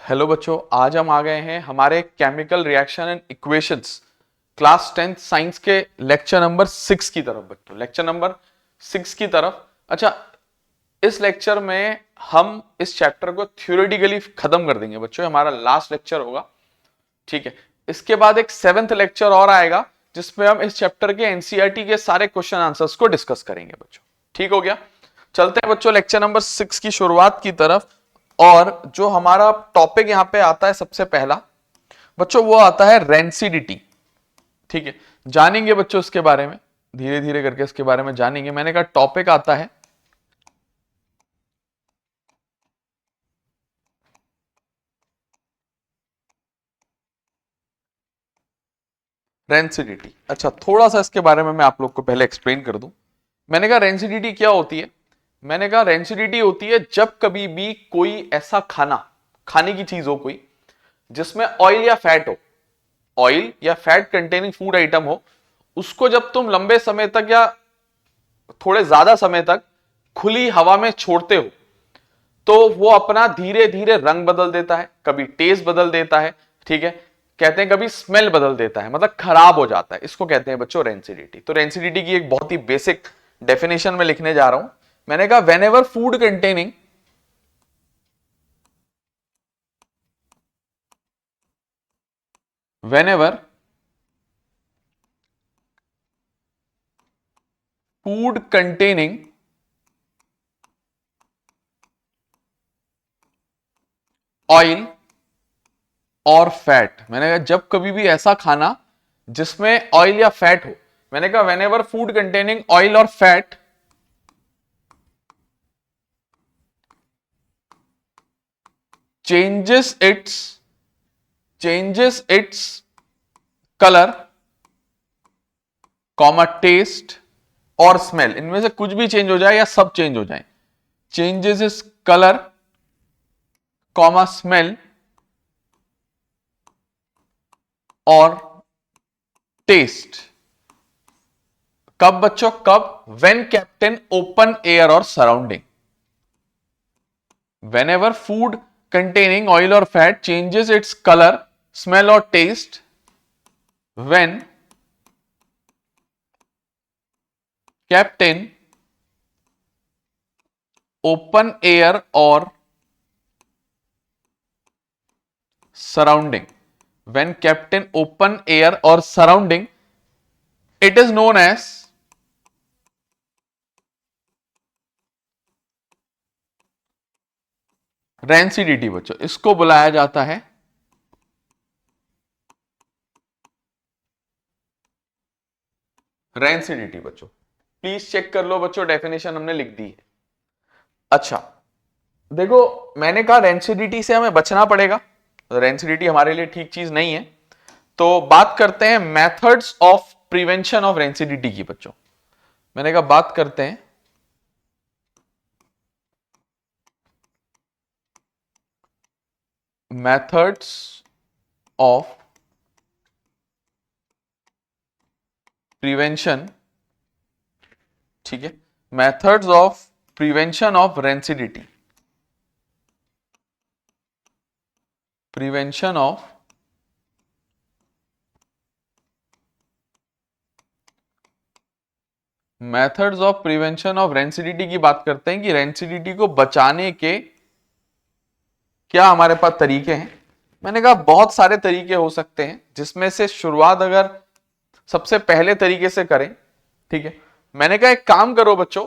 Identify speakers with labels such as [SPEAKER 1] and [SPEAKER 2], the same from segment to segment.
[SPEAKER 1] Hello बच्चों, आज हम आ गए हैं हमारे chemical reaction and equations class 10th science के लेक्चर नंबर 6 की तरफ। बच्चों लेक्चर नंबर 6 की तरफ। अच्छा, इस लेक्चर में हम इस चैप्टर को थ्योरेटिकली खत्म कर देंगे बच्चों, हमारा लास्ट लेक्चर होगा। ठीक है, इसके बाद एक 7th लेक्चर और आएगा जिसमें हम इस चैप्टर के एनसीईआरटी के सारे क्वेश्चन आंसर्स को डिस्कस करेंगे बच्चों। ठीक हो गया, चलते हैं बच्चों लेक्चर नंबर 6 की शुरुआत की तरफ। और जो हमारा टॉपिक यहां पे आता है सबसे पहला बच्चों, वो आता है रेंसिडिटी। ठीक है, जानेंगे बच्चों इसके बारे में, धीरे धीरे करके इसके बारे में जानेंगे। मैंने कहा टॉपिक आता है रेंसिडिटी। अच्छा, थोड़ा सा इसके बारे में मैं आप लोग को पहले एक्सप्लेन कर दूं। मैंने कहा रेंसिडिटी क्या होती है। मैंने कहा रेंसिडिटी होती है जब कभी भी कोई ऐसा खाने की चीज हो कोई, जिसमें ऑयल या फैट हो, ऑयल या फैट कंटेनिंग फूड आइटम हो, उसको जब तुम लंबे समय तक या थोड़े ज्यादा समय तक खुली हवा में छोड़ते हो तो वो अपना धीरे धीरे रंग बदल देता है, कभी टेस्ट बदल देता है। ठीक है, कहते हैं कभी स्मेल बदल देता है, मतलब खराब हो जाता है। इसको कहते हैं बच्चों रेंसिडिटी। तो रेंसिडिटी की एक बहुत ही बेसिक डेफिनेशन में लिखने जा रहा हूं। मैंने कहा whenever food containing whenever food containing oil और फैट, मैंने कहा जब कभी भी ऐसा खाना जिसमें ऑयल या फैट हो, मैंने कहा whenever फूड कंटेनिंग ऑयल और fat changes its colour comma taste और स्मेल, इनमें से कुछ भी चेंज हो जाए या सब चेंज हो जाए, changes is colour comma smell और टेस्ट। कब बच्चों, कब? When kept in open air और surrounding. whenever food containing oil or fat changes its color, smell or taste when kept in open air or surrounding, when kept in open air or surrounding, it is known as rancidity. बच्चों इसको बुलाया जाता है rancidity. बच्चों please check कर लो बच्चों, definition हमने लिख दी है। अच्छा देखो, मैंने कहा रेंसिडिटी से हमें बचना पड़ेगा, रेंसिडिटी हमारे लिए ठीक चीज नहीं है। तो बात करते हैं methods of prevention of rancidity की। बच्चों मैंने कहा बात करते हैं मेथड्स ऑफ प्रिवेंशन। ठीक है, methods of prevention of rancidity, prevention of methods of prevention of rancidity की बात करते हैं कि रेंसिडिटी को बचाने के क्या हमारे पास तरीके हैं। मैंने कहा बहुत सारे तरीके हो सकते हैं, जिसमें से शुरुआत अगर सबसे पहले तरीके से करें। ठीक है, मैंने कहा एक काम करो बच्चों,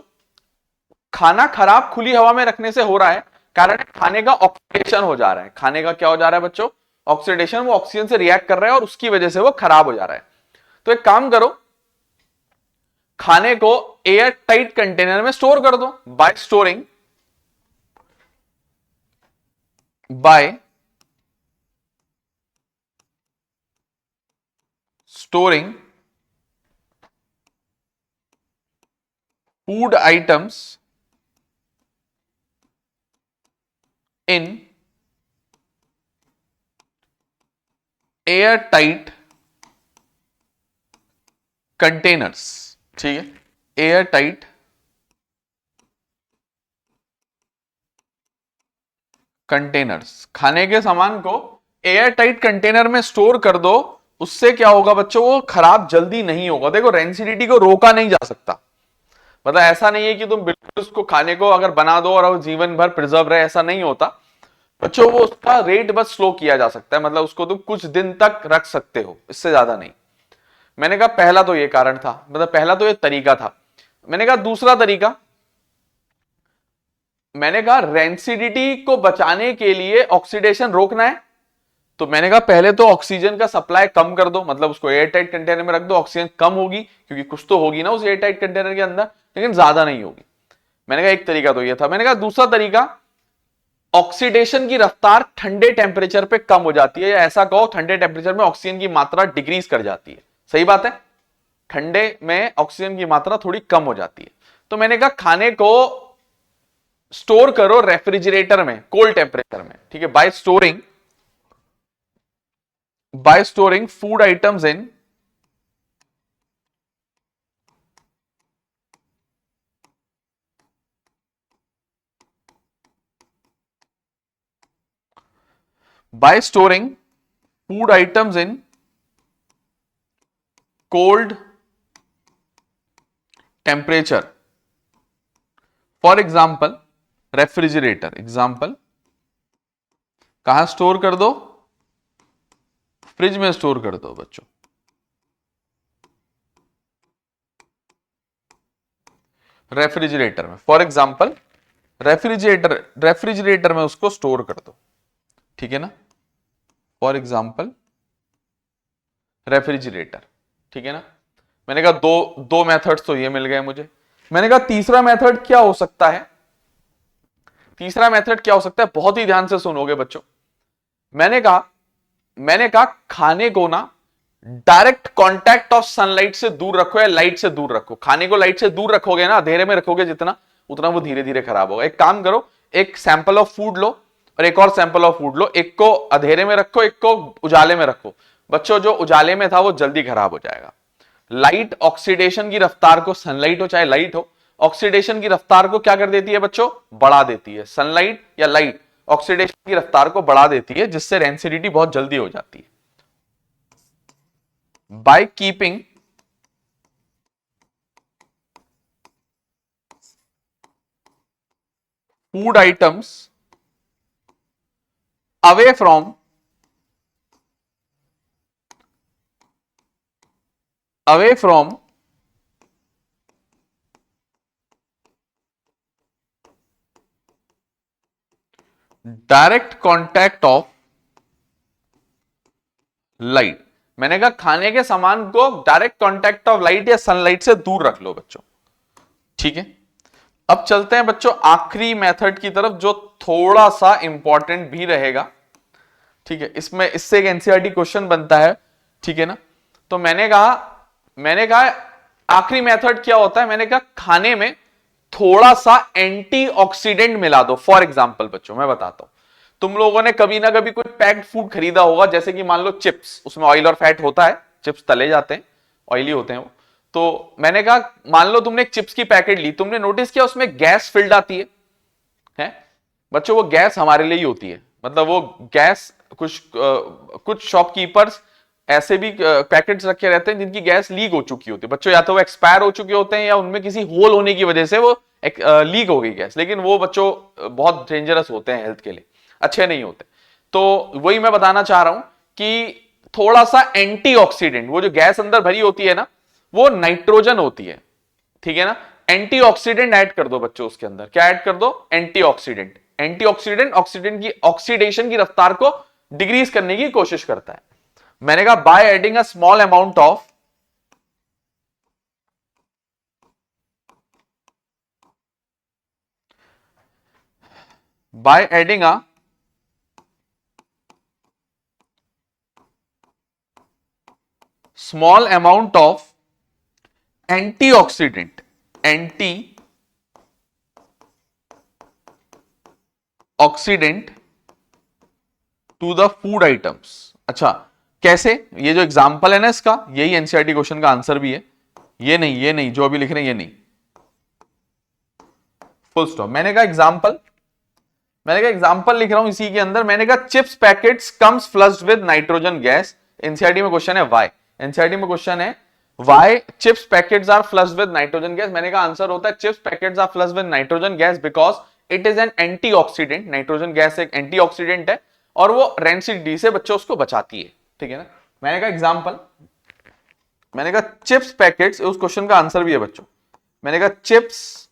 [SPEAKER 1] खाना खराब खुली हवा में रखने से हो रहा है, कारण खाने का ऑक्सीडेशन हो जा रहा है। खाने का क्या हो जा रहा है बच्चों? ऑक्सीडेशन, वो ऑक्सीजन से रिएक्ट कर रहा है और उसकी वजह से वो खराब हो जा रहा है। तो एक काम करो, खाने को एयर टाइट कंटेनर में स्टोर कर दो bye storing food items in air tight containers. ठीक है, एयर टाइट कंटेनर्स, खाने के सामान को एयर टाइट कंटेनर में स्टोर कर दो, उससे क्या होगा बच्चों, वो खराब जल्दी नहीं होगा। देखो रेंसिडिटी को रोका नहीं जा सकता, मतलब ऐसा नहीं है कि तुम बिल्कुल उसको खाने को अगर बना दो और वो जीवन भर प्रिजर्व रहे, ऐसा नहीं होता बच्चों। वो उसका रेट बस स्लो किया जा सकता है, मतलब उसको तुम कुछ दिन तक रख सकते हो, इससे ज्यादा नहीं। मैंने कहा पहला तो ये कारण था, मतलब पहला तो ये तरीका था। मैंने कहा दूसरा तरीका, मैंने कहा रेंसिडिटी को बचाने के लिए ऑक्सीडेशन रोकना है, तो मैंने कहा पहले तो ऑक्सीजन का सप्लाई कम कर दो, मतलब उसको एयर टाइट कंटेनर में रख दो, ऑक्सीजन कम होगी क्योंकि कुछ तो होगी ना उस एयर टाइट कंटेनर के अंदर, लेकिन ज्यादा नहीं होगी। मैंने कहा एक तरीका तो ये था। मैंने कहा दूसरा तरीका, ऑक्सीडेशन की रफ्तार ठंडे टेम्परेचर पे कम हो जाती है, या ऐसा कहो ठंडे टेम्परेचर में ऑक्सीजन की मात्रा डिक्रीज कर जाती है। सही बात है, ठंडे में ऑक्सीजन की मात्रा थोड़ी कम हो जाती है। तो मैंने कहा खाने को स्टोर करो रेफ्रिजरेटर में, कोल्ड टेम्परेचर में, ठीक है, bye storing food items in by storing food items in cold temperature, for example refrigerator, example कहां स्टोर कर दो, फ्रिज में स्टोर कर दो बच्चों। रेफ्रिजरेटर में, फॉर एग्जाम्पल रेफ्रिजरेटर में उसको स्टोर कर दो, ठीक है ना, फॉर एग्जाम्पल रेफ्रिजरेटर, ठीक है ना। मैंने कहा दो मेथड्स तो ये मिल गए मुझे। मैंने कहा तीसरा मेथड क्या हो सकता है, तीसरा मेथड क्या हो सकता है, बहुत ही ध्यान से सुनोगे बच्चों। मैंने कहा खाने को ना डायरेक्ट कांटेक्ट ऑफ सनलाइट से दूर रखो या लाइट से दूर रखो। खाने को लाइट से दूर रखोगे ना, अंधेरे में रखोगे जितना, उतना वो धीरे धीरे खराब होगा। एक काम करो, एक सैंपल ऑफ फूड लो और एक और सैंपल ऑफ फूड लो, एक को अंधेरे में रखो, एक को उजाले में रखो। बच्चों जो उजाले में था वो जल्दी खराब हो जाएगा। लाइट ऑक्सीडेशन की रफ्तार को, सनलाइट हो चाहे लाइट हो, ऑक्सीडेशन की रफ्तार को क्या कर देती है बच्चों, बढ़ा देती है। सनलाइट या लाइट ऑक्सीडेशन की रफ्तार को बढ़ा देती है, जिससे रेंसिडिटी बहुत जल्दी हो जाती है। By keeping food items away from direct contact of light. मैंने कहा खाने के सामान को डायरेक्ट कांटेक्ट ऑफ लाइट या सनलाइट से दूर रख लो बच्चों, ठीक है। अब चलते हैं बच्चों आखिरी मेथड की तरफ, जो थोड़ा सा इंपॉर्टेंट भी रहेगा, ठीक है। इसमें इससे एक एनसीईआरटी क्वेश्चन बनता है, ठीक है ना। तो मैंने कहा आखिरी मेथड क्या होता है, मैंने कहा खाने में थोड़ा सा एंटीऑक्सीडेंट मिला दो। फॉर एग्जांपल बच्चों मैं बताता हूं, तुम लोगों ने कभी ना कभी कोई पैक्ड फूड खरीदा होगा, जैसे कि मान लो चिप्स, उसमें ऑयल और फैट होता है, चिप्स तले जाते हैं, ऑयली होते हैं वो। तो मैंने कहा मान लो तुमने एक चिप्स की पैकेट ली, तुमने नोटिस किया उसमें गैस फिल्ड आती है बच्चों, वो गैस हमारे लिए ही होती है। मतलब वो गैस कुछ शॉपकीपर्स ऐसे भी पैकेट्स रखे रहते हैं जिनकी गैस लीक हो चुकी होती है बच्चों, या तो वो एक्सपायर हो चुके होते हैं या उनमें किसी होल होने की वजह से वो लीक हो गई गैस, लेकिन वो बच्चों बहुत डेंजरस होते हैं हेल्थ के लिए, अच्छे नहीं होते। तो वही मैं बताना चाह रहा हूं कि थोड़ा सा एंटीऑक्सीडेंट, वो जो गैस अंदर भरी होती है ना, वो नाइट्रोजन होती है, ठीक है ना। एंटीऑक्सीडेंट ऐड कर दो बच्चों उसके अंदर, क्या ऐड कर दो, एंटीऑक्सीडेंट। एंटीऑक्सीडेंट ऑक्सीडेंट की ऑक्सीडेशन की रफ्तार को डिक्रीज करने की कोशिश करता है। मैंने कहा by adding a small amount of by adding a small amount of antioxidant to the food items. अच्छा कैसे, ये जो एग्जांपल है ना इसका, यही एनसीईआरटी क्वेश्चन का आंसर भी है। ये नहीं जो अभी लिख रहे हैं ये नहीं, फुल स्टॉप। मैंने कहा एग्जांपल, मैंने कहा एग्जांपल लिख रहा हूं इसी के अंदर, मैंने कहा chips packets comes flushed with nitrogen gas. NCERT में क्वेश्चन है व्हाई, एनसीईआरटी में क्वेश्चन है why chips packets are flushed with nitrogen gas. मैंने कहा आंसर होता है chips packets are flushed with nitrogen gas because it is an antioxidant. Nitrogen gas एक antioxidant है और वो रेंसिडिटी से बच्चों उसको बचाती है, ठीक है ना। मैंने कहा एग्जांपल, मैंने कहा चिप्स पैकेट्स, उस क्वेश्चन का आंसर भी है बच्चों। मैंने कहा चिप्स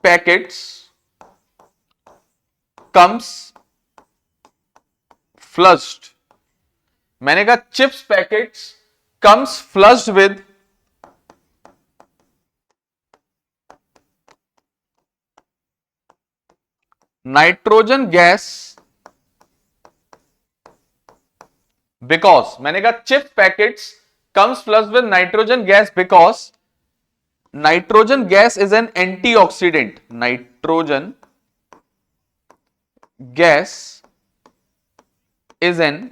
[SPEAKER 1] पैकेट्स कम्स फ्लश्ड, मैंने कहा chips packets comes flushed with nitrogen gas because, मैंने कहा chips packets comes flushed with nitrogen gas because nitrogen gas is an antioxidant. Nitrogen gas is an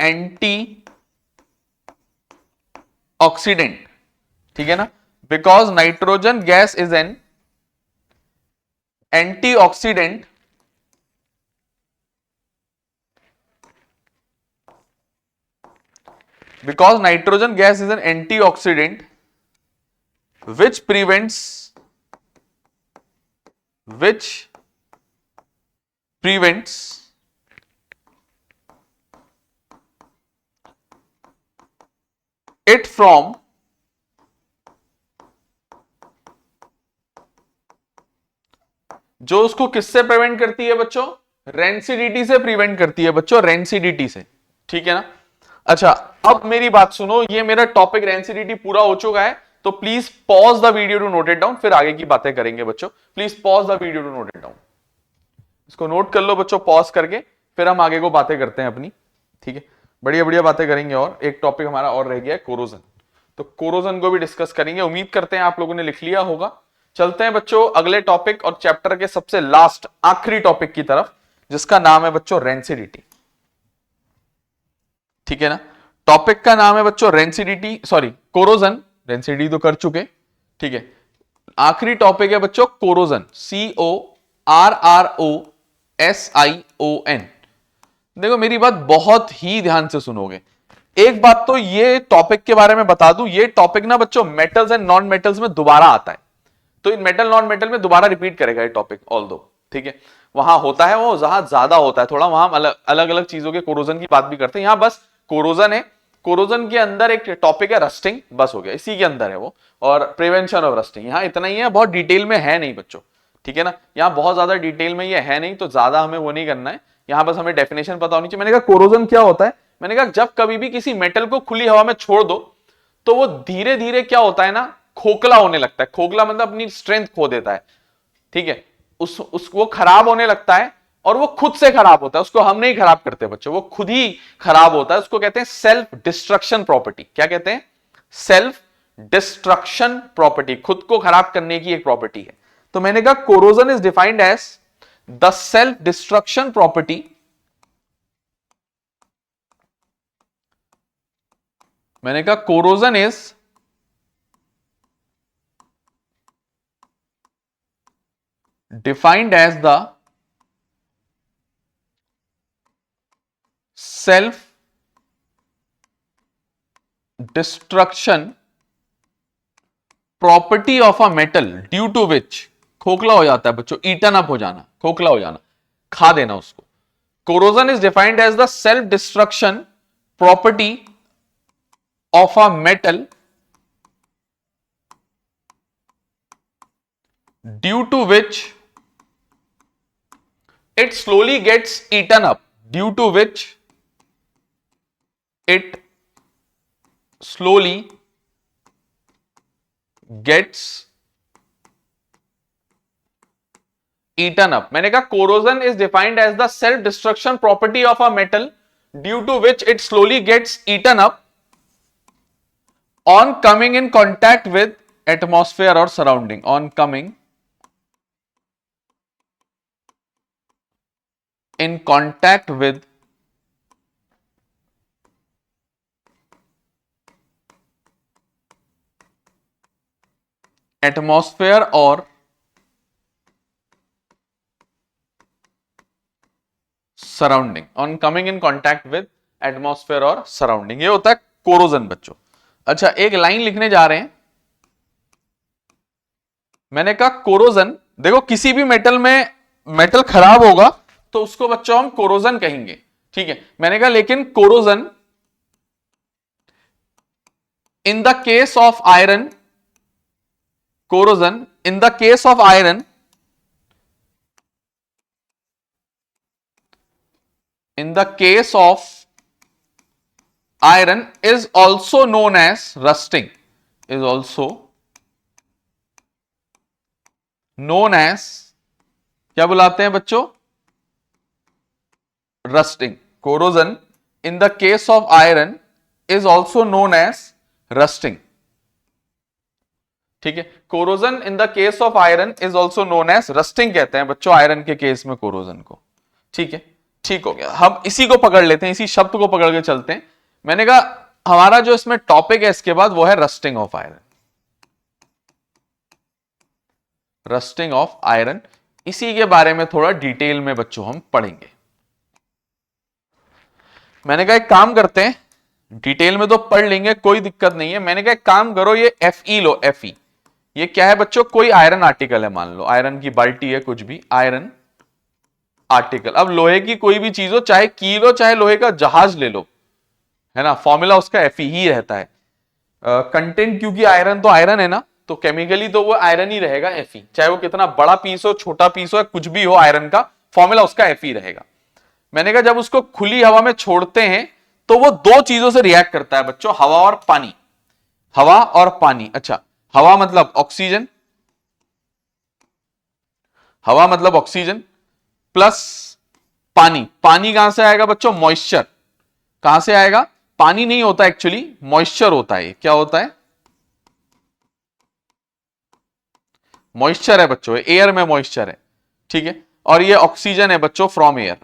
[SPEAKER 1] anti oxidant, ठीक है ना। Because nitrogen gas is an antioxidant because nitrogen gas is an antioxidant which prevents it from जो उसको किससे prevent करती है बच्चों, rancidity से प्रिवेंट करती है बच्चों, रेंसिडिटी से, ठीक है ना। अच्छा अब मेरी बात सुनो, ये मेरा टॉपिक रेंसिडिटी पूरा हो चुका है, तो please pause the video to note it down, फिर आगे की बातें करेंगे बच्चों। Please pause the video to note it down, इसको नोट कर लो बच्चों पॉज करके, फिर हम आगे को बातें करते हैं अपनी, ठीक है। बढ़िया बढ़िया बातें करेंगे और एक टॉपिक हमारा और रह गया है कोरोजन, तो कोरोजन को भी डिस्कस करेंगे। उम्मीद करते हैं आप लोगों ने लिख लिया होगा। चलते हैं बच्चों अगले टॉपिक और चैप्टर के सबसे लास्ट आखिरी टॉपिक की तरफ, जिसका नाम है बच्चों रेंसिडिटी, ठीक है ना। टॉपिक का नाम है बच्चों रेंसिडिटी, सॉरी कोरोजन, रेंसिडिटी तो कर चुके, ठीक है। आखिरी टॉपिक है बच्चों कोरोजन, CORROSION। देखो मेरी बात बहुत ही ध्यान से सुनोगे। एक बात तो ये टॉपिक के बारे में बता दूं, ये टॉपिक ना बच्चों मेटल्स एंड नॉन मेटल्स में दोबारा आता है, तो इन मेटल नॉन मेटल में दोबारा रिपीट करेगा ये टॉपिक, ऑल दो, ठीक है। वहां होता है वो जहां ज्यादा होता है थोड़ा, वहां अलग अलग चीजों के कोरोजन की बात भी करते हैं। यहां बस कोरोजन है, कोरोजन के अंदर एक टॉपिक है रस्टिंग, बस हो गया, इसी के अंदर है वो, और प्रिवेंशन ऑफ रस्टिंग, यहां इतना ही है, बहुत डिटेल में है नहीं बच्चों, ठीक है ना। यहां बहुत ज्यादा डिटेल में ये है नहीं, तो ज्यादा हमें वो नहीं करना है, यहां बस हमें डेफिनेशन पता होनी चाहिए। मैंने कहा कोरोजन क्या होता है, मैंने कहा जब कभी भी किसी मेटल को खुली हवा में छोड़ दो तो वो धीरे धीरे क्या होता है ना, खोखला होने लगता है। खोखला मतलब अपनी स्ट्रेंथ खो देता है, ठीक है। वो खराब होने लगता है, और वो खुद से खराब होता है, उसको हम नहीं खराब करते बच्चों, वो खुद ही खराब होता है। उसको कहते हैं सेल्फ डिस्ट्रक्शन प्रॉपर्टी। क्या कहते हैं, सेल्फ डिस्ट्रक्शन प्रॉपर्टी, खुद को खराब करने की एक प्रॉपर्टी है। तो मैंने कहा corrosion is defined as the self destruction property मैंने कहा corrosion is defined as the self destruction property of a metal due to which, खोखला हो जाता है बच्चों, ईटन अप हो जाना, खोखला हो जाना, खा देना उसको। Corrosion is defined as the self destruction property of a metal due to which it slowly gets eaten up, due to which it slowly gets eaten up। मैंने कहा corrosion is defined as the self destruction property of a metal due to which it slowly gets eaten up on coming in contact with atmosphere or surrounding, on coming in contact with atmosphere or surrounding, on coming in contact with atmosphere और surrounding, ये होता है corrosion बच्चों। अच्छा, एक line लिखने जा रहे हैं, मैंने कहा कोरोजन, देखो किसी भी मेटल में मेटल खराब होगा तो उसको बच्चों हम कोरोजन कहेंगे, ठीक है। मैंने कहा लेकिन corrosion in the case of iron, corrosion in the case of iron, in the case of iron is also known as rusting, is also known as, क्या बुलाते हैं बच्चों, rusting। corrosion in the case of iron is also known as rusting, ठीक है। corrosion in the case of iron is also known as rusting कहते हैं बच्चों iron के केस में corrosion को, ठीक है। ठीक हो गया, हम इसी को पकड़ लेते हैं, इसी शब्द को पकड़ के चलते हैं। मैंने कहा हमारा जो इसमें टॉपिक है इसके बाद वो है rusting of iron, rusting of iron, इसी के बारे में थोड़ा डिटेल में बच्चों हम पढ़ेंगे। मैंने कहा एक काम करते हैं, डिटेल में तो पढ़ लेंगे कोई दिक्कत नहीं है। मैंने कहा एक काम करो, ये Fe लो, Fe ये क्या है बच्चों, कोई आयरन आर्टिकल है, मान लो आयरन की बाल्टी है, कुछ भी आयरन आर्टिकल। अब लोहे की कोई भी चीज हो, चाहे की लो चाहे लोहे का जहाज ले लो, है ना, फॉर्मूला उसका Fe ही रहता है। कंटेंट क्योंकि आयरन तो आयरन है ना, तो केमिकली तो वो आयरन ही रहेगा Fe, चाहे वो कितना बड़ा पीस हो, छोटा पीस हो, कुछ भी हो, आयरन का फॉर्मूला उसका Fe रहेगा। मैंने कहा जब उसको खुली हवा में छोड़ते हैं तो वो दो चीजों से रिएक्ट करता है बच्चों, हवा और पानी, हवा और पानी। अच्छा, हवा मतलब ऑक्सीजन, हवा मतलब ऑक्सीजन प्लस पानी, पानी कहां से आएगा बच्चों, मॉइस्चर, कहां से आएगा, पानी नहीं होता एक्चुअली, मॉइस्चर होता है। क्या होता है, मॉइस्चर है बच्चों, एयर में मॉइस्चर है, ठीक है। और ये ऑक्सीजन है बच्चों फ्रॉम एयर,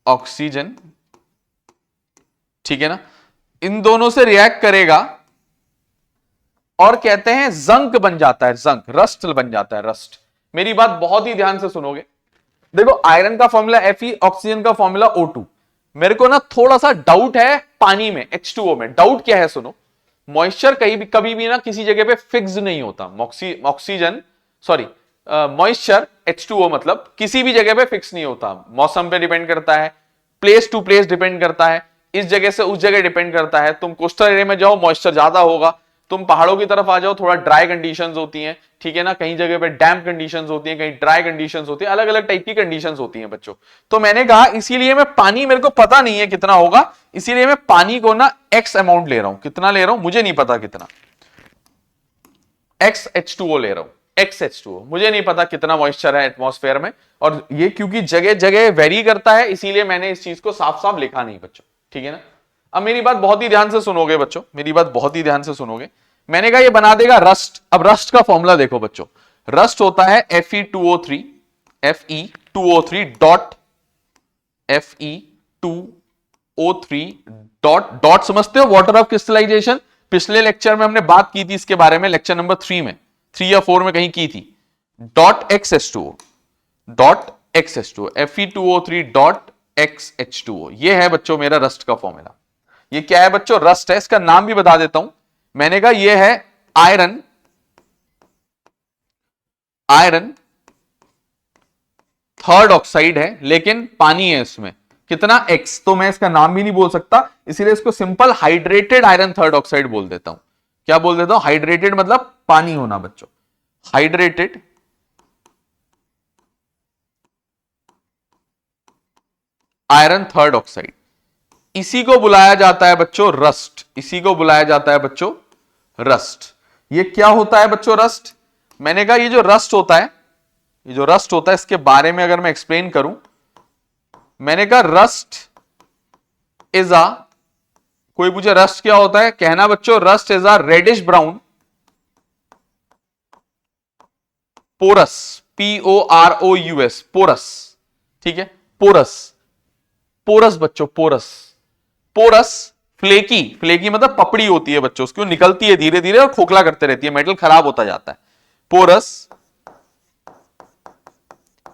[SPEAKER 1] ऑक्सीजन, ठीक है ना। इन दोनों से रिएक्ट करेगा और कहते हैं जंक बन जाता है, जंक, रस्ट बन जाता है, रस्ट। मेरी बात बहुत ही ध्यान से सुनोगे, देखो आयरन का फॉर्मूला Fe, ऑक्सीजन का फॉर्मूला O2। मेरे को ना थोड़ा सा डाउट है पानी में, H2O में। डाउट क्या है, सुनो, मॉइस्चर कभी भी ना किसी जगह पे फिक्स नहीं होता। ऑक्सीजन सॉरी मॉइस्चर H2O मतलब किसी भी जगह पे फिक्स नहीं होता, मौसम पे डिपेंड करता है, प्लेस टू प्लेस डिपेंड करता है, इस जगह से उस जगह डिपेंड करता है। तुम कोस्टल एरिया में जाओ मॉइस्चर ज्यादा होगा, तुम पहाड़ों की तरफ आ जाओ थोड़ा ड्राई कंडीशंस होती हैं, ठीक है ना, कहीं जगह पे डैम्प कंडीशंस होती हैं, कहीं ड्राई कंडीशंस होती है, अलग अलग टाइप की कंडीशंस होती हैं बच्चों। तो मैंने कहा इसीलिए मैं पानी, मेरे को पता नहीं है कितना होगा, इसीलिए मैं पानी को ना X अमाउंट ले रहा हूं। कितना ले रहा हूं मुझे नहीं पता कितना, X H2O ले रहा हूं, X H2O, मुझे नहीं पता कितना मॉइस्चर है एटमॉस्फेयर में। और ये क्योंकि जगह जगह वेरी करता है, इसीलिए मैंने इस चीज को साफ साफ लिखा नहीं बच्चों, ठीक है ना। अब मेरी बात बहुत ही ध्यान से सुनोगे बच्चों, मेरी बात बहुत ही ध्यान से सुनोगे। मैंने कहा ये बना देगा रस्ट। अब रस्ट का फॉर्मूला देखो बच्चों, रस्ट होता है Fe2O3, Fe2O3 dot, Fe2O3 dot, dot समझते हो, वाटर ऑफ क्रिस्टलाइजेशन। पिछले लेक्चर में हमने बात की थी इसके बारे में, लेक्चर नंबर 3 में, 3 या 4 में कहीं की थी। Dot XH2O, dot XH2O, Fe2O3 dot XH2O, ये है बच्चों मेरा रस्ट का फॉर्मूला। ये क्या है बच्चों, रस्ट है। इसका नाम भी बता देता हूं, मैंने कहा ये है आयरन, आयरन थर्ड ऑक्साइड है, लेकिन पानी है इसमें, कितना, X। तो मैं इसका नाम भी नहीं बोल सकता, इसीलिए इसको simple hydrated iron third oxide बोल देता हूं। क्या बोल देता हूं, हाइड्रेटेड मतलब पानी होना बच्चों, हाइड्रेटेड आयरन थर्ड ऑक्साइड। इसी को बुलाया जाता है बच्चों रस्ट, इसी को बुलाया जाता है बच्चों रस्ट। ये क्या होता है बच्चों, रस्ट। मैंने कहा ये जो रस्ट होता है, ये जो रस्ट होता है इसके बारे में अगर मैं एक्सप्लेन करूं, मैंने कहा रस्ट इज अ, कोई पूछे रस्ट क्या होता है, कहना बच्चों rust is a reddish brown porous, POROUS, porous, ठीक है, पोरस, पोरस बच्चों, पोरस, पोरस, फ्लेकी, फ्लेकी मतलब पपड़ी होती है बच्चों, उसकी निकलती है धीरे धीरे और खोखला करते रहती है, मेटल खराब होता जाता है। Porous,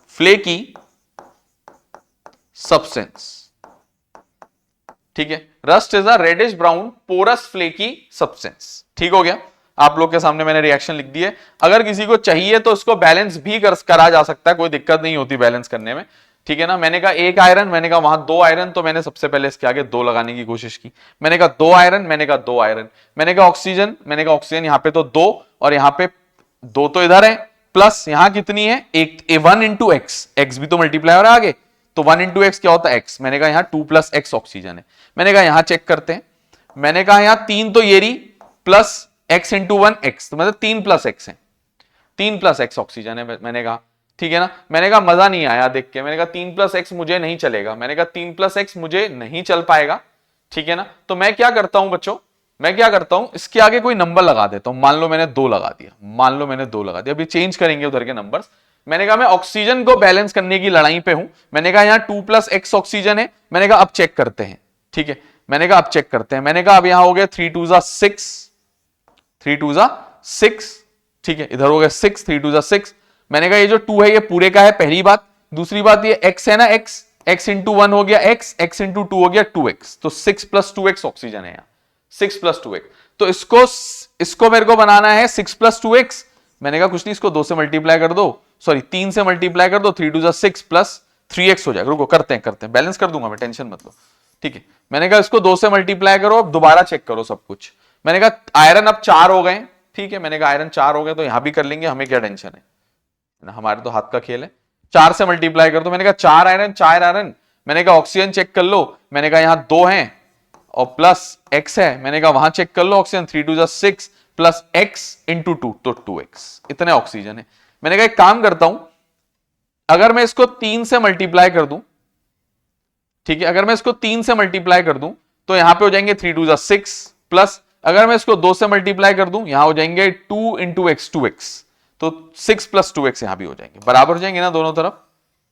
[SPEAKER 1] flaky, substance. ठीक है, rust is a reddish brown porous flaky substance. ठीक हो गया, आप लोग के सामने मैंने रिएक्शन लिख दी है. अगर किसी को चाहिए तो इसको बैलेंस भी करा जा सकता है, कोई दिक्कत नहीं होती बैलेंस करने में. ठीक है ना, मैंने कहा एक आयरन, मैंने कहा वहां दो आयरन, तो मैंने सबसे पहले इसके आगे दो लगाने की कोशिश की. मैंने कहा दो आयरन, मैंने कहा दो आयरन, मैंने कहा ऑक्सीजन, मैंने कहा ऑक्सीजन यहां पे तो दो, और यहां पे दो तो इधर है, प्लस यहां कितनी है एक, 1 इंटू एक्स, एक्स भी तो मल्टीप्लाई हो रहा है आगे, तो 1 इंटू एक्स क्या होता है एक्स. मैंने कहा यहां 2 प्लस एक्स ऑक्सीजन है. मैंने कहा यहां चेक करते हैं, मैंने कहा यहां 3 तो ये रही, प्लस एक्स इंटू 1 एक्स, तो मतलब 3 प्लस एक्स है, 3 प्लस एक्स ऑक्सीजन है. मैंने कहा ठीक है ना, मैंने कहा मजा नहीं आया देख के, मैंने कहा 3 प्लस एक्स मुझे नहीं चलेगा, मैंने कहा 3 प्लस एक्स मुझे नहीं चल पाएगा. ठीक है ना, तो मैं क्या करता हूं बच्चों, मैं क्या करता हूं, इसके आगे कोई नंबर लगा देता हूं. मान लो मैंने 2 लगा दिया, मान लो मैंने 2 लगा दिया, अभी चेंज करेंगे उधर के नंबर्स. मैंने कहा मैं ऑक्सीजन को बैलेंस करने की लड़ाई पे हूं. मैंने कहा यहां 2 प्लस एक्स ऑक्सीजन है. मैंने कहा अब चेक करते हैं. ठीक है, मैंने कहा अब चेक करते हैं. मैंने कहा अब यहां हो गया 3 2 6, 3 2 6. ठीक है, इधर हो गया 6, 3 2 6. मैंने कहा ये जो 2 है ये पूरे का है, पहली बात. दूसरी बात ये x है ना, x इंटू 1 हो गया x इंटू 2 हो गया 2x, तो 6 प्लस 2x ऑक्सीजन है यहां, 6 प्लस 2x. तो इसको मेरे को बनाना है 6 प्लस 2x. मैंने कहा कुछ नहीं, इसको 2 से मल्टीप्लाई कर दो, सॉरी 3 से मल्टीप्लाई कर दो, 3 2 6 प्लस 3x हो जाएगा. रुको करते हैं, बैलेंस कर दूंगा मैं, टेंशन मत लो. ठीक है, मैंने कहा इसको 2 से मल्टीप्लाई करो, अब दोबारा चेक करो सब कुछ. मैंने कहा आयरन अब 4 हो गए. ठीक है, मैंने कहा आयरन 4 हो गए तो यहां भी कर लेंगे, हमें क्या टेंशन है ना, हमारे तो हाथ का खेल है. 4 से मल्टीप्लाई कर दो. मैंने कहा 4 आयरन 4 आयरन. मैंने कहा ऑक्सीजन चेक कर लो. मैंने कहा यहां 2 हैं और प्लस x है. मैंने कहा वहां चेक कर लो ऑक्सीजन, 3 2 6 प्लस x इंटू 2, तो 2x, इतने ऑक्सीजन है. मैंने कहा एक काम करता हूं, अगर मैं इसको 3 से मल्टीप्लाई कर दूं, ठीक है, अगर मैं इसको 3 से मल्टीप्लाई कर दूं तो यहां पे हो जाएंगे 3 2 6, प्लस अगर मैं इसको 2 से मल्टीप्लाई कर दूं यहां हो जाएंगे 2 इंटू एक्स, 2x, तो 6 प्लस 2x यहां भी हो जाएंगे, बराबर हो जाएंगे ना दोनों तरफ.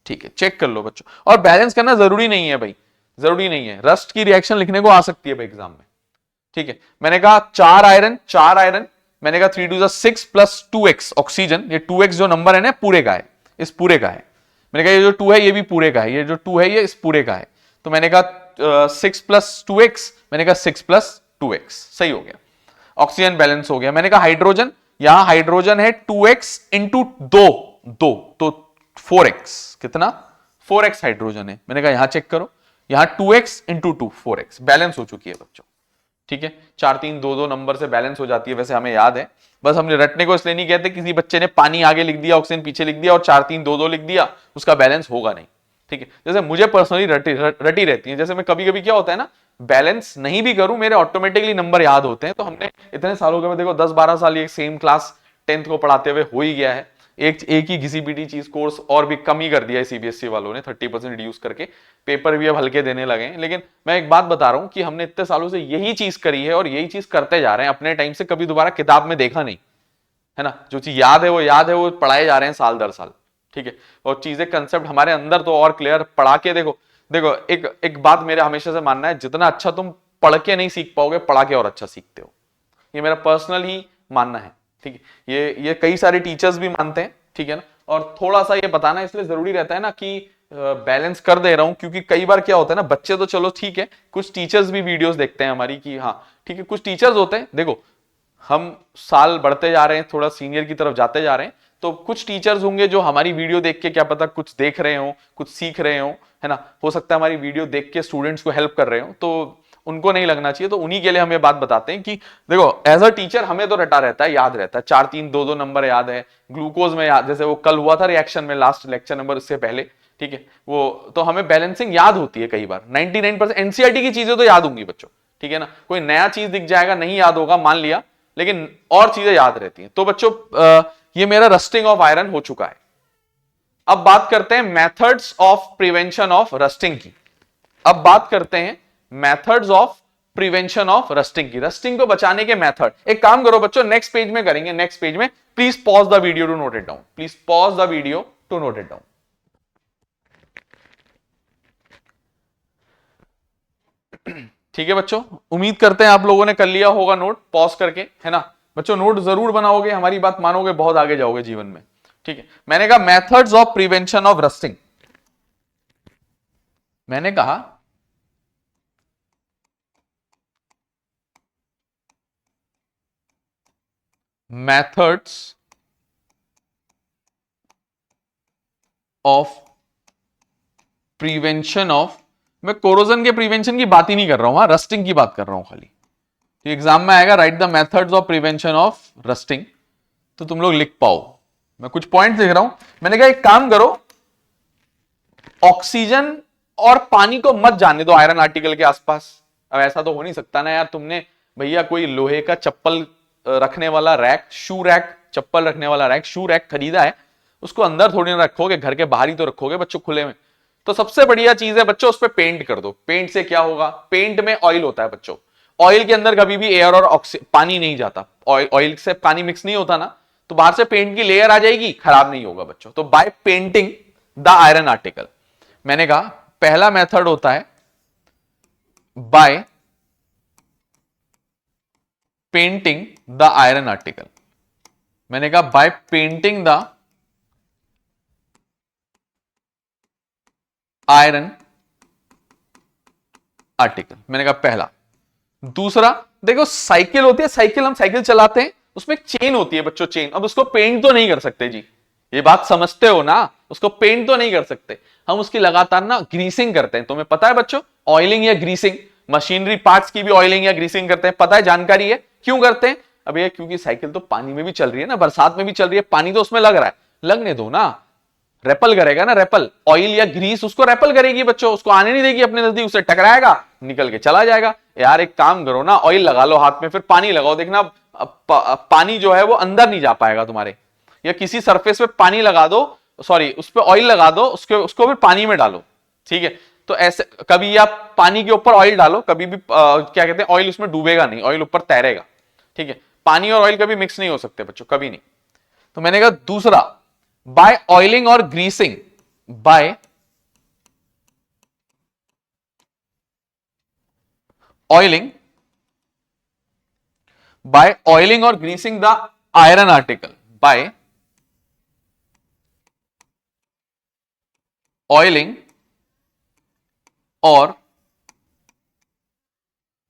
[SPEAKER 1] ठीक है, चेक कर लो बच्चों. और बैलेंस करना जरूरी नहीं है भाई, जरूरी नहीं है. रस्ट की रिएक्शन लिखने को आ सकती है भाई एग्जाम में. ठीक है, मैंने कहा 4 आयरन 4 आयरन, मैंने कहा 3 2 6 प्लस 2x ऑक्सीजन, ये 2x जो नंबर है ना पूरे का है, इस पूरे का है. मैंने कहा ये जो 2 है ये भी पूरे का है, ये जो 2 है ये इस पूरे का है. तो मैंने कहा 6 प्लस 2x, मैंने कहा 6 प्लस 2x, सही हो गया, ऑक्सीजन बैलेंस हो गया. मैंने कहा हाइड्रोजन, यहां हाइड्रोजन है 2x इंटू 2, तो 4x, कितना 4x हाइड्रोजन है. मैंने कहा यहां चेक करो, यहां 2x इंटू 2, 4x बैलेंस हो चुकी है बच्चों. ठीक है, 4 3 2 2 नंबर से बैलेंस हो जाती है, वैसे हमें याद है, बस हमने रटने को इसलिए नहीं कहते. किसी बच्चे ने पानी आगे लिख दिया, ऑक्सीजन पीछे लिख दिया और 4 3 2 2 लिख दिया, उसका बैलेंस होगा नहीं. ठीक है, जैसे मुझे पर्सनली रटी रहती है, जैसे मैं कभी कभी क्या होता है ना, बैलेंस नहीं भी करूं मेरे ऑटोमेटिकली नंबर याद होते हैं. तो हमने इतने सालों के बाद देखो 10-12 साल ये सेम क्लास 10th को पढ़ाते हुए हो ही गया है. एक ही घिसी पीटी चीज कोर्स और भी कम ही कर दिया है सीबीएसई वालों ने, 30% रिड्यूस करके, पेपर भी अब हल्के देने लगे हैं. लेकिन मैं एक बात बता रहा हूं कि हमने इतने सालों से यही चीज करी है और यही चीज करते जा रहे हैं अपने टाइम से, कभी दोबारा किताब में देखा नहीं है ना. जो चीज याद है वो पढ़ाए जा रहे हैं साल दर साल. ठीक है, और चीजें कंसेप्ट हमारे अंदर तो और क्लियर पढ़ा के देखो. एक बात मेरे हमेशा से मानना है, जितना अच्छा तुम पढ़ के नहीं सीख पाओगे, पढ़ा के और अच्छा सीखते हो. ये मेरा पर्सनल ही मानना है. ठीक है, ये कई सारे टीचर्स भी मानते हैं. ठीक है ना, और थोड़ा सा ये बताना इसलिए जरूरी रहता है ना कि बैलेंस कर दे रहा हूं, क्योंकि कई बार क्या होता है ना, बच्चे तो चलो ठीक है, कुछ टीचर्स भी वीडियोस देखते हैं हमारी कि हाँ ठीक है, कुछ टीचर्स होते हैं, देखो हम साल बढ़ते जा रहे हैं, थोड़ा सीनियर की तरफ जाते जा रहे हैं, तो कुछ टीचर्स होंगे जो हमारी वीडियो देख के क्या पता कुछ देख रहे हो, कुछ सीख रहे हो, है ना. हो सकता है हमारी वीडियो देख के स्टूडेंट्स को हेल्प कर रहे हो, तो उनको नहीं लगना चाहिए. तो उन्हीं के लिए हम ये बात बताते हैं कि देखो एज अ टीचर हमें तो रटा रहता है, याद रहता है, 4 3 2 2 नंबर याद है, ग्लूकोज में याद, जैसे वो कल हुआ था रिएक्शन में लास्ट लेक्चर नंबर इससे पहले. ठीक है, वो तो हमें बैलेंसिंग याद होती है कई बार, 99% एनसीईआरटी की चीजें तो याद होंगी बच्चों. ठीक है ना, कोई नया चीज दिख जाएगा नहीं याद होगा मान लिया, लेकिन और चीजें याद रहती हैं. तो बच्चों ये मेरा रस्टिंग ऑफ आयरन हो चुका है. अब बात करते हैं methods of prevention of rusting की. अब बात करते हैं methods of prevention of rusting की, रस्टिंग को बचाने के मेथड. एक काम करो बच्चों, नेक्स्ट पेज में करेंगे, नेक्स्ट पेज में. Please pause the video to note it down, please pause the video to note it down. ठीक है बच्चों, उम्मीद करते हैं आप लोगों ने कर लिया होगा नोट पॉज करके, है ना. बच्चों नोट जरूर बनाओगे, हमारी बात मानोगे, बहुत आगे जाओगे जीवन में. ठीक है, मैंने कहा methods of prevention of rusting, मैंने कहा मेथड्स ऑफ प्रिवेंशन ऑफ, मैं कोरोजन के प्रिवेंशन की बात ही नहीं कर रहा हूं, रस्टिंग की बात कर रहा हूं खाली। तो एग्जाम में आएगा right the methods of prevention of rusting, तो तुम लोग लिख पाओ। मैं कुछ पॉइंट लिख रहा हूं। मैंने कहा एक काम करो, ऑक्सीजन और पानी को मत जाने दो आयरन आर्टिकल के आसपास। अब ऐसा तो हो नहीं सकता ना यार, तुमने भैया कोई लोहे का चप्पल रखने वाला रैक, शू रैक, चप्पल रखने वाला रैक, शू रैक खरीदा है, उसको अंदर थोड़ी ना रखोगे, घर के बाहर ही तो रखोगे बच्चों, खुले में। तो सबसे बढ़िया चीज है बच्चों, उस पर पेंट कर दो। पेंट से क्या होगा, पेंट में ऑयल होता है बच्चों, ऑयल के अंदर कभी भी एयर और पानी नहीं जाता, ऑयल से पानी मिक्स नहीं होता ना, तो बाहर से पेंट की लेयर आ जाएगी, खराब नहीं होगा बच्चों। तो by painting the iron article, मैंने कहा पहला मेथड होता है by painting the iron article. मैंने कहा by painting the iron article, मैंने कहा पहला। दूसरा देखो, साइकिल होती है, साइकिल हम साइकिल चलाते हैं, उसमें एक चेन होती है बच्चों, चेन। अब उसको पेंट तो नहीं कर सकते जी, ये बात समझते हो ना, उसको पेंट तो नहीं कर सकते, हम उसकी लगातार ना ग्रीसिंग करते हैं। तुम्हें पता है बच्चों, ऑयलिंग या ग्रीसिंग, मशीनरी पार्ट्स की भी ऑयलिंग या ग्रीसिंग करते हैं, पता है, जानकारी है क्यों करते हैं? अब ये क्योंकि साइकिल तो पानी में भी चल रही है ना, बरसात में भी चल रही है, पानी तो उसमें लग रहा है, लगने दो ना, रेपल करेगा ना, रेपल, ऑयल या ग्रीस उसको रेपल करेगी बच्चों, उसको आने नहीं देगी अपने नजदीक, उसे टकराएगा, निकल के चला जाएगा। यार एक काम करो ना, ऑयल लगा लो हाथ में, फिर पानी लगाओ, देखना पानी जो है वो अंदर नहीं जा पाएगा तुम्हारे। या किसी सरफेस पे पानी लगा दो, सॉरी उस पर ऑयल लगा दो, उसको फिर पानी में डालो, ठीक है। तो ऐसे कभी आप पानी के ऊपर ऑयल डालो, कभी भी क्या कहते हैं, ऑयल उसमें डूबेगा नहीं, ऑयल ऊपर तैरेगा, ठीक है। पानी और ऑयल कभी मिक्स नहीं हो सकते बच्चों, कभी नहीं। तो मैंने कहा दूसरा, बाय ऑयलिंग और greasing, by oiling, by oiling और greasing the iron article, by oiling और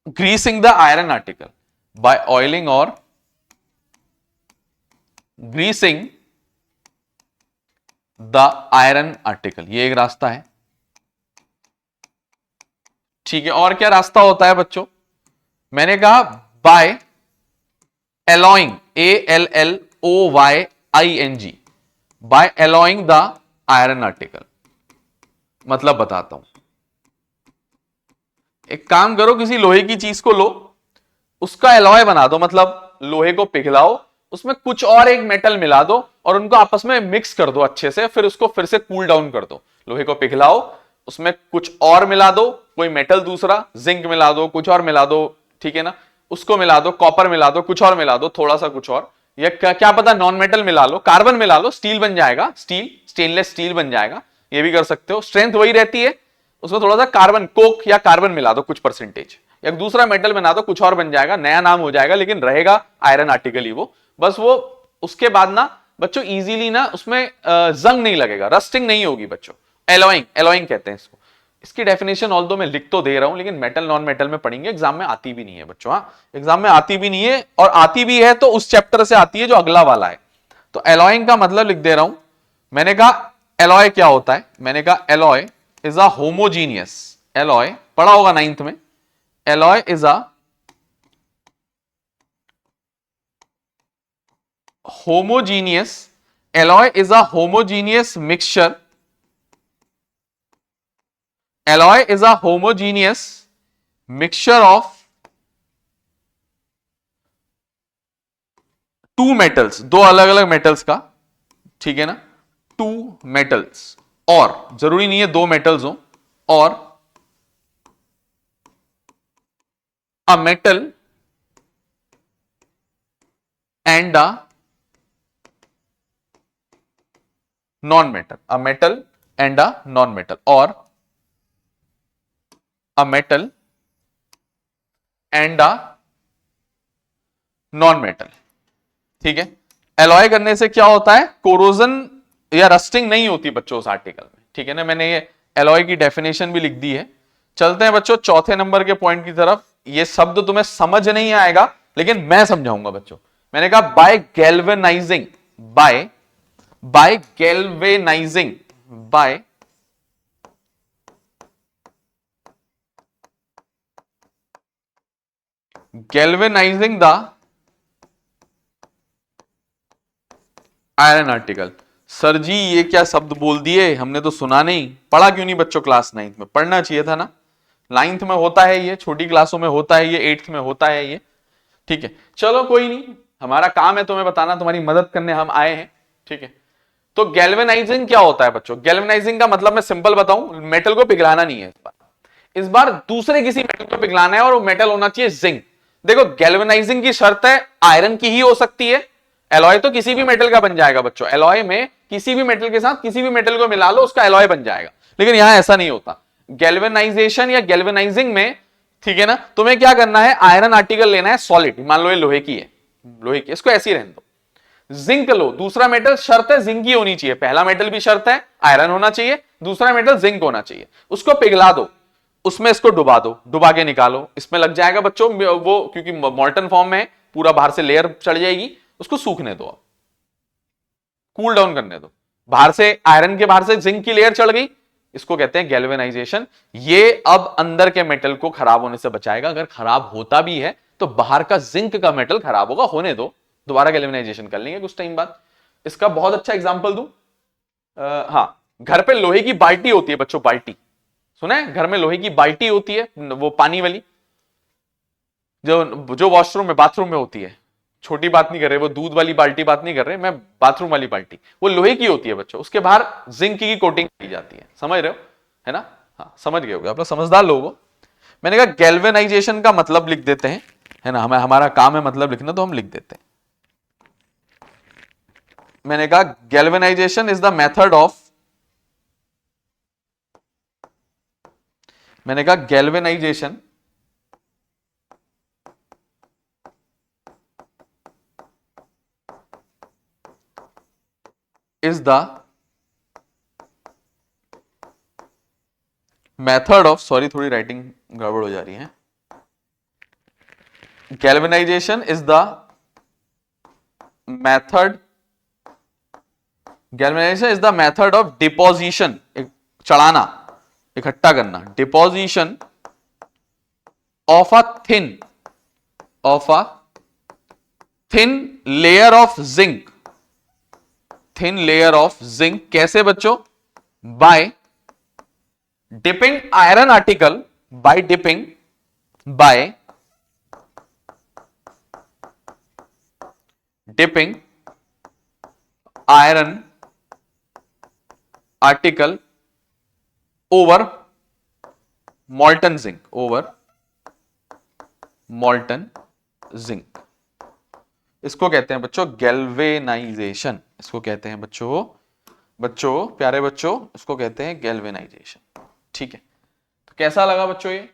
[SPEAKER 1] greasing the iron article, by oiling और ग्रीसिंग द आयरन आर्टिकल, ये एक रास्ता है, ठीक है। और क्या रास्ता होता है बच्चों? मैंने कहा by alloying, ALLOYING, by alloying the iron article. मतलब बताता हूं, एक काम करो, किसी लोहे की चीज को लो, उसका एलॉय बना दो, मतलब लोहे को पिघलाओ, उसमें कुछ और एक मेटल मिला दो और उनको आपस में मिक्स कर दो अच्छे से, फिर उसको फिर से कूल डाउन कर दो। लोहे को पिघलाओ, उसमें कुछ और मिला दो, कोई मेटल दूसरा, जिंक मिला दो, कुछ और मिला दो, ठीक है ना, उसको मिला दो, कॉपर मिला दो, कुछ और मिला दो, थोड़ा सा कुछ और, या क्या पता नॉन मेटल मिला लो, कार्बन मिला लो, स्टील बन जाएगा, स्टील, स्टेनलेस स्टील बन जाएगा, ये भी कर सकते हो, स्ट्रेंथ वही रहती है, उसमें थोड़ा सा कार्बन, कोक या कार्बन मिला दो कुछ परसेंटेज, या दूसरा मेटल बना दो, कुछ और बन जाएगा, नया नाम हो जाएगा, लेकिन रहेगा आयरन आर्टिकल ही वो। बस वो उसके बाद ना बच्चों इजीली ना उसमें जंग नहीं लगेगा, रस्टिंग नहीं होगी बच्चों। एलॉइंग, एलॉइंग कहते हैं इसको। इसकी डेफिनेशन ऑल दो मैं लिख तो दे रहा हूं, लेकिन मेटल नॉन मेटल में पढ़ेंगे, एग्जाम में आती भी नहीं है बच्चों। हाँ, एग्जाम में आती भी नहीं है, और आती भी है तो उस चैप्टर से आती है जो अगला वाला है। तो एलॉइंग का मतलब लिख दे रहा हूं। मैंने कहा एलॉय क्या होता है? मैंने कहा alloy is a homogeneous, alloy पढ़ा होगा 9th में, alloy is a homogeneous, alloy is a homogeneous mixture, alloy is a homogeneous mixture of two metals, दो अलग अलग मेटल्स का, ठीक है ना, टू मेटल्स, और जरूरी नहीं है दो मेटल्स हो, और a metal and a non-metal, a metal and a non-metal, और a metal and a non-metal, ठीक है। एलॉय करने से क्या होता है? कोरोजन या रस्टिंग नहीं होती बच्चों उस आर्टिकल में, ठीक है ना। मैंने ये एलॉय की डेफिनेशन भी लिख दी है। चलते हैं बच्चों चौथे नंबर के पॉइंट की तरफ। ये शब्द तुम्हें समझ नहीं आएगा लेकिन मैं समझाऊंगा बच्चों। मैंने कहा by galvanizing, by galvanizing, by galvanizing the iron article. Sir ji ये क्या शब्द बोल दिए, हमने तो सुना नहीं, पढ़ा क्यों नहीं बच्चों क्लास 9th में? पढ़ना चाहिए था ना। 9th में होता है ये, छोटी क्लासों में होता है ये, 8th में होता है ये। ठीक है चलो कोई नहीं, हमारा काम है तुम्हें बताना, तुम्हारी मदद करने हम आए हैं। ठीक है तो गैल्वेनाइजिंग क्या होता है बच्चों? गैल्वेनाइजिंग का मतलब मैं सिंपल बताऊं, मेटल को पिघलाना नहीं है इस बार दूसरे किसी मेटल को पिघलाना है और वो मेटल होना चाहिए जिंक। देखो गैल्वेनाइजिंग की शर्त है आयरन की ही हो सकती है, एलॉय तो किसी भी मेटल का बन जाएगा बच्चों। एलॉय में किसी भी मेटल के साथ किसी भी मेटल को मिला लो, उसका एलॉय बन जाएगा। लेकिन यहां ऐसा नहीं होता। गैल्वेनाइजेशन या गैल्वेनाइजिंग में, ठीक है ना, तुम्हें क्या करना है, आयरन आर्टिकल लेना है सॉलिड, मान लो ये लोहे की है, लोहे की, इसको ऐसे ही रहने दो। जिंक लो, दूसरा मेटल शर्त है जिंक ही होनी चाहिए। पहला मेटल भी शर्त है आयरन होना चाहिए, दूसरा मेटल जिंक होना चाहिए। उसको पिघला दो, उसमें इसको डुबा दो, डुबा के निकालो, इसमें लग जाएगा बच्चों वो, क्योंकि मॉल्टन फॉर्म में पूरा बाहर से लेयर चढ़ जाएगी, उसको सूखने दो, कूल डाउन करने दो। बाहर से आयरन के बाहर से जिंक की लेयर चढ़ गई, इसको कहते हैं गैल्वेनाइजेशन। ये अब अंदर के मेटल को खराब होने से बचाएगा। अगर खराब होता भी है तो बाहर का जिंक का मेटल खराब होगा, होने दो, दोबारा गैल्वेनाइजेशन कर लेंगे कुछ टाइम बाद। इसका बहुत अच्छा एग्जांपल दूं, हाँ, घर पे लोहे की बाल्टी होती है बच्चों, बाल्टी सुना है? घर में लोहे की बाल्टी होती है, वो पानी वाली, जो वॉशरूम में बाथरूम में होती है। छोटी बात नहीं कर रहे, वो दूध वाली बाल्टी बात नहीं कर रहे, मैं बाथरूम वाली बाल्टी, वो लोहे की होती है बच्चों, उसके बाहर जिंक की कोटिंग की जाती है, समझ रहे हो, है ना? हाँ समझ गए होगे आप लोग, समझदार लोग हो। मैंने कहा गैल्वेनाइजेशन का मतलब लिख देते हैं, है ना, हमारा काम है मतलब लिखना, तो हम लिख देते हैं। मैंने कहा galvanization is the method of, मैंने कहा galvanization is the method of, sorry थोड़ी राइटिंग गड़बड़ हो जा रही है, galvanization is the method, galvanization is the method of deposition, चढ़ाना, इकट्ठा करना, deposition of a thin layer of zinc, thin layer of zinc. कैसे बच्चों? By dipping iron article, by dipping, by dipping iron article over molten zinc, over molten zinc. इसको कहते हैं बच्चों galvanisation, इसको कहते हैं बच्चों प्यारे बच्चों, इसको कहते हैं गैल्वेनाइजेशन। ठीक है तो कैसा लगा बच्चों ये?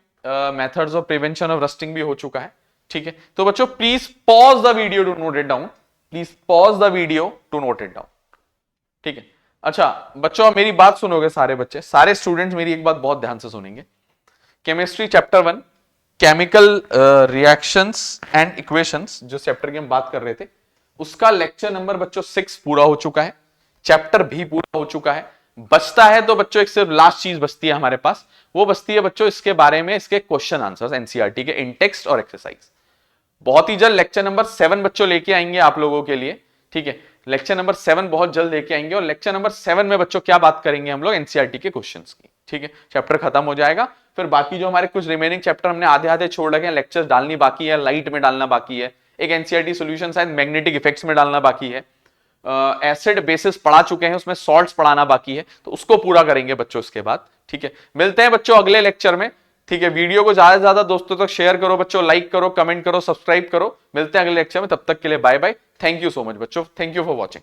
[SPEAKER 1] Methods of prevention of rusting भी हो चुका है। ठीक है तो बच्चों please pause the video to note it down, please pause the video to note it down. ठीक है अच्छा बच्चों मेरी बात सुनोगे सारे बच्चे, सारे स्टूडेंट्स मेरी एक बात बहुत ध्यान से सुनेंगे। Chemistry chapter 1 chemical reactions and equations, जो चैप्टर की हम बात कर रहे थे, उसका लेक्चर नंबर बच्चों 6 पूरा हो चुका है, चैप्टर भी पूरा हो चुका है। बचता है तो बच्चों एक सिर्फ लास्ट चीज बचती है हमारे पास, वो बचती है बच्चों इसके बारे में, इसके क्वेश्चन आंसर्स एनसीईआरटी के इन टेक्स्ट और एक्सरसाइज। बहुत ही जल्द लेक्चर नंबर 7 बच्चों लेके आएंगे आप लोगों के लिए। ठीक है लेक्चर नंबर 7 बहुत जल्द लेके आएंगे, और लेक्चर नंबर 7 में बच्चों क्या बात करेंगे हम लोग, एनसीईआरटी के क्वेश्चंस की। ठीक है चैप्टर खत्म हो जाएगा, फिर बाकी जो हमारे कुछ रिमेनिंग चैप्टर हमने आधे आधे छोड़ रखे हैं, लेक्चर्स डालनी बाकी है, लाइट में डालना बाकी है, एक एनसीईआरटी सॉल्यूशन शायद मैग्नेटिक इफेक्ट्स में डालना बाकी है, एसिड बेसिस पढ़ा चुके हैं, उसमें सॉल्ट्स पढ़ाना बाकी है, तो उसको पूरा करेंगे बच्चों इसके बाद। ठीक है मिलते हैं बच्चों अगले लेक्चर में। ठीक है वीडियो को ज्यादा से ज्यादा दोस्तों तक शेयर करो बच्चों, लाइक करो, कमेंट करो, सब्सक्राइब करो। मिलते हैं अगले लेक्चर में, तब तक के लिए bye bye, thank you so much बच्चों, थैंक यू फॉर वॉचिंग।